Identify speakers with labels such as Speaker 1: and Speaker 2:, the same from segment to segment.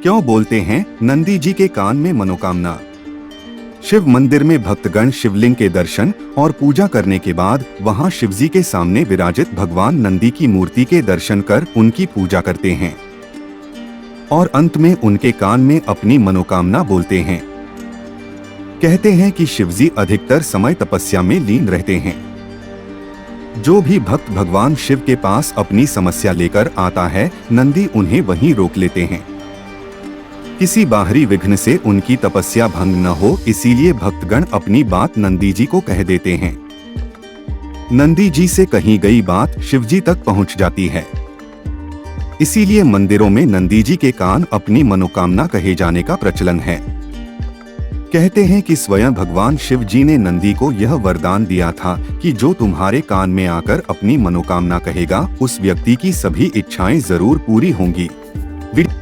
Speaker 1: क्यों बोलते हैं नंदी जी के कान में मनोकामना? शिव मंदिर में भक्तगण शिवलिंग के दर्शन और पूजा करने के बाद वहां शिवजी के सामने विराजित भगवान नंदी की मूर्ति के दर्शन कर उनकी पूजा करते हैं और अंत में उनके कान में अपनी मनोकामना बोलते हैं। कहते हैं कि शिवजी अधिकतर समय तपस्या में लीन रहते हैं। जो भी भक्त भगवान शिव के पास अपनी समस्या लेकर आता है, नंदी उन्हें वहीं रोक लेते हैं। किसी बाहरी विघ्न से उनकी तपस्या भंग न हो, इसीलिए भक्तगण अपनी बात नंदी जी को कह देते हैं। नंदी जी से कही गई बात शिवजी तक पहुंच जाती है। इसीलिए मंदिरों में नंदी जी के कान अपनी मनोकामना कहे जाने का प्रचलन है। कहते हैं कि स्वयं भगवान शिव जी ने नंदी को यह वरदान दिया था कि जो तुम्हारे कान में आकर अपनी मनोकामना कहेगा, उस व्यक्ति की सभी इच्छाएं जरूर पूरी होंगी।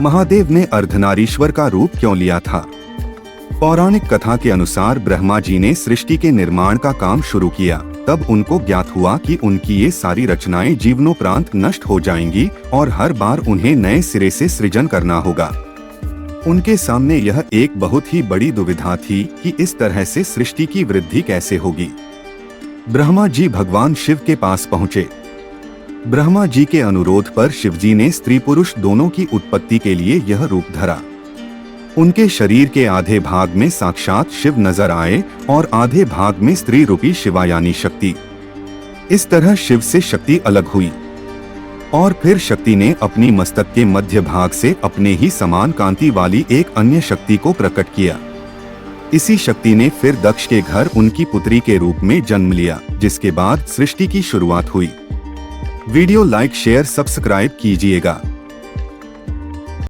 Speaker 1: महादेव ने अर्धनारीश्वर का रूप क्यों लिया था? पौराणिक कथा के अनुसार ब्रह्मा जी ने सृष्टि के निर्माण का काम शुरू किया। तब उनको ज्ञात हुआ कि उनकी ये सारी रचनाएं जीवनोपरांत नष्ट हो जाएंगी और हर बार उन्हें नए सिरे से सृजन करना होगा। उनके सामने यह एक बहुत ही बड़ी दुविधा थी कि इस तरह से सृष्टि की वृद्धि कैसे होगी। ब्रह्मा जी भगवान शिव के पास पहुँचे। ब्रह्मा जी के अनुरोध पर शिवजी ने स्त्री पुरुष दोनों की उत्पत्ति के लिए यह रूप धरा। उनके शरीर के आधे भाग में साक्षात शिव नजर आए और आधे भाग में स्त्री रूपी शिवा यानी शक्ति। इस तरह शिव से शक्ति अलग हुई और फिर शक्ति ने अपनी मस्तक के मध्य भाग से अपने ही समान कांति वाली एक अन्य शक्ति को प्रकट किया। इसी शक्ति ने फिर दक्ष के घर उनकी पुत्री के रूप में जन्म लिया, जिसके बाद सृष्टि की शुरुआत हुई। वीडियो लाइक शेयर सब्सक्राइब कीजिएगा।